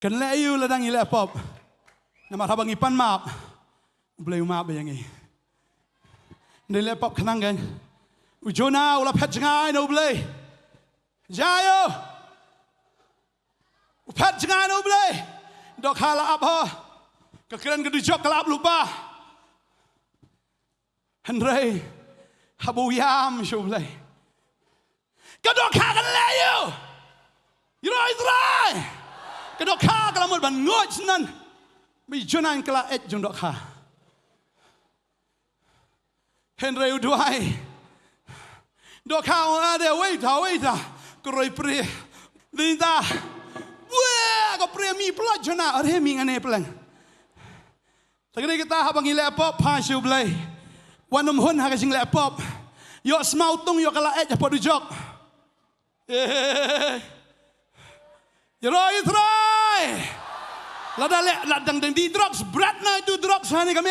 Kan layu ladang ila pop. Nama habang ipan map. Boleh map yang ini. Nila pop Khnang kan. Ujona ulah pet jangai no boleh. Jayo. Pet jangai no boleh. Dok hala apa? Kekiran kedujok kalap lupa. Henry. Habu yam show boleh. Kedok hakan layu. Irai. Kedok ha kalau mau ban ngoj nan. Bijonan kala et jong dok ha. Henry uduai. Dok ha ada waita. Koroi pri. Dinta. Wah, ko pri mi pelaj jona are mi ngane pelang. Tagari kita habang ile pop pa show blai. Wanum hun ha ka sing le pop. Yo smau tung yo kala et apa dujok. Yoi try. Ladang di drugs berat na itu drugs hani kami.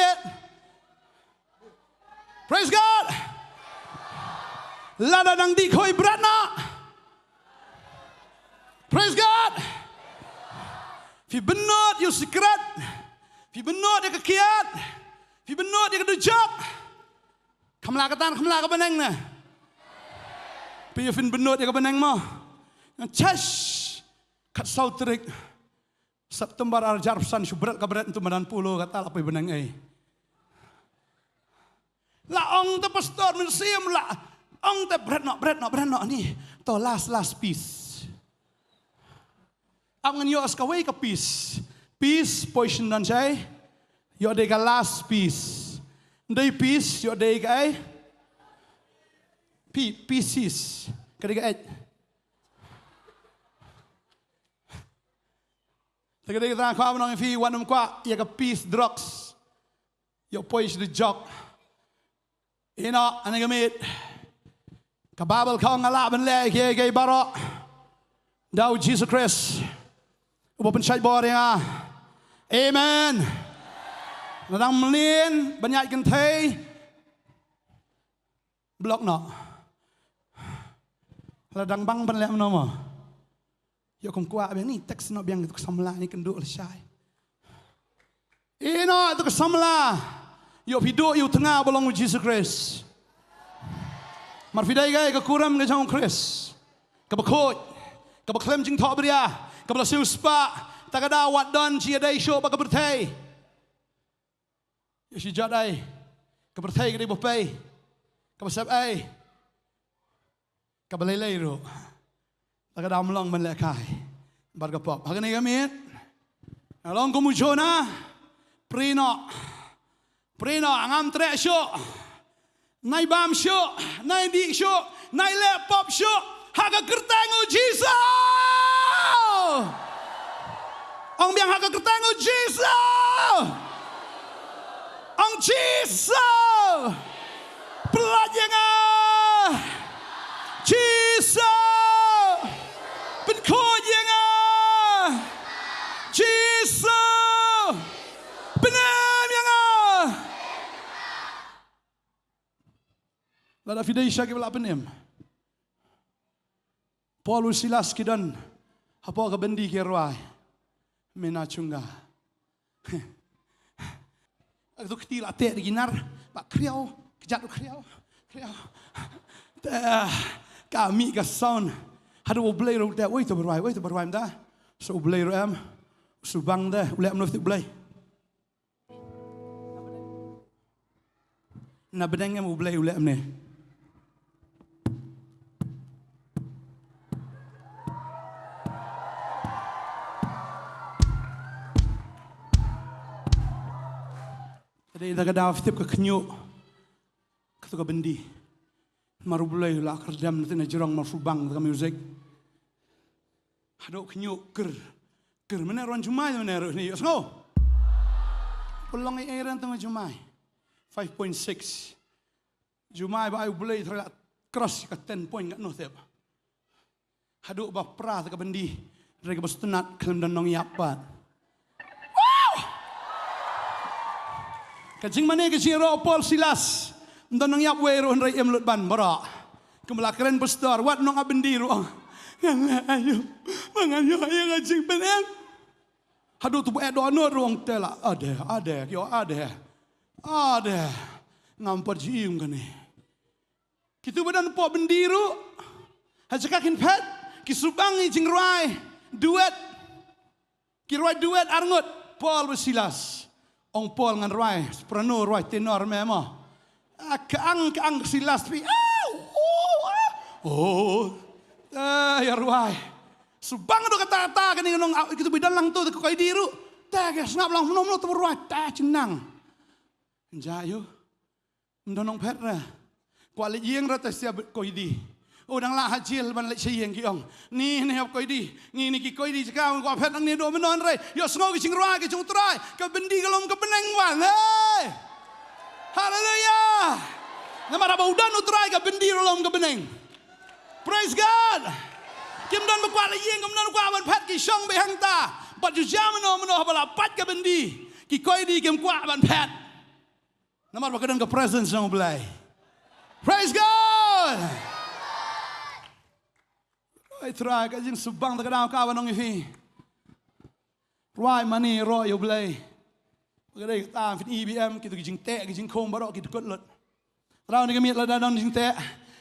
Praise God. Ladang di koi berat na. Praise God. Fi benot you secret. Fi benot dia kekiat. Fi benot dia kedujok. Kamla kebeneng na. Pi fin benot dia kebeneng mo. Chash. Kat sautrik September arjar pesan subrat kabaret untuk 90 kata apa benang la ong te pastor museum la ong te bread no ni to last piece ang nyo as kaway ka piece portion dan say yo de ka last piece day piece yo de ka pieces kadiga Tagay kita kwa nang fi wanum kwa ya ka piece drugs. Yo pois the jok. Ina anagamit. Ka Bible ka ngalaban le ke baro. Daw Jesus Christ. Ubo pensay boring Amen. Nadang melin banyak gentay. Blok no. Ladang bang ban le mo. Yo kong kuat biang ni teks no biang itu kesamla ni kenduk lesai. Ino itu kesamla. Yo hidup yo tengah bolong Jesus Christ. Marfidai gay kekuram ke jong Christ. Kebakot, kebaklem jing tok beria, kebelasih uspa, tak ada wadon cia dai show bak Bantei. Yo si jadai, Bantei ke di bopai, kebasap kebalai ro. Tak ada melong melekai, bergapap. Hari ni kami, along kumujona, prino, angam trek show, nai bam show, nai dik show, nai laptop show, haga kertangu Jesus, ong biang haga kertangu Jesus, ong Jesus, pelajaran Jesus. Jesus benar yang lada fidei syaki belak penem Paulus Silas kidan apa ke bendi ke ruai mena cunga itu ketil atek diginar pak kriau kejat kriau kami ke sound ada boleh ro dak woi tu berwai dah so boleh ro am subang dah boleh am tu boleh na bedeng am boleh am ni tadi dah kada fitip ke kenyu ke tu ke bendi maru boleh lah kerdam nanti na jerong mar subang ke music hadok kenyu ker mana orang Jumai mana ni asno pulang airan tengah Jumai 5.6 Jumai ba boleh terlalu cross ke 10 point kat noh tiap hadok ba pra ke bendi dari ke bestunat kelem dan nong yapat wow kacing mana ke siro Paul Silas dan nong yap we ro ndrai emlut ban bara kemelakaran pastor wat nong abendi ro ayo mangayo ayo kacing benang Hadu tu buat doa ruang tela. Ada, kyo ada. Ngampar jiim kan ni. Kita badan po bendiru. Hajakakin pet. Kisubangi jingruai. Duet. Kiruai duet arngut. Paul bersilas. Ong Paul ngan ruai. Seprano ruai tenor memang. Keang silas. Ya ruai. Subang do kata-kata kan nong kita bidan lang tu ko diru. Ta ke snap lang menom tu ruai ta Khnang. Jayo. Ndonong pet ra. Kwa le yeng ra ta sia ko di. Udang lah hajil ban le sieng ki ong. Ni hab ko di. Ni ki ko di ka ko pet nang ni do menon re. Yo sngo ki sing ruai ki chung trai. Ka bendi kalom ka beneng wan. Hey! Hallelujah. Namara ba udan utrai ka bendi kalom ka beneng. Praise God. Kim don bakwa le yeng kim don kwa ban pet ki shong be hang ta. But you jam no bala pat ka bendi. Ki ko di kim kwa ban pet. Namara ba ka don ka presence nang blai. Praise God. Ay try ka jing subang ta kadang ka wanong ifi. Right money ro yo blai. Pagdai ta fin EBM kitu jing te jing khom baro kitu kot lot. Rau ni kami la dan jing te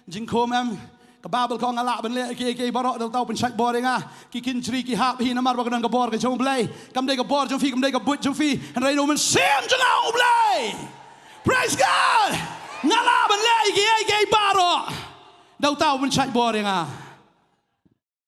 jing khom em ka babel ko ngala ban le ke baro tau pen chak bor nga ki kin chri ki hap hi namar ba kadang ka bor ka jong blai. Kam dai ka bor jong fi kam dai ka but jong fi and rai no men sem jong au blai. Praise God. Ngala ban le ke baro. Dau tau pen chak bor nga.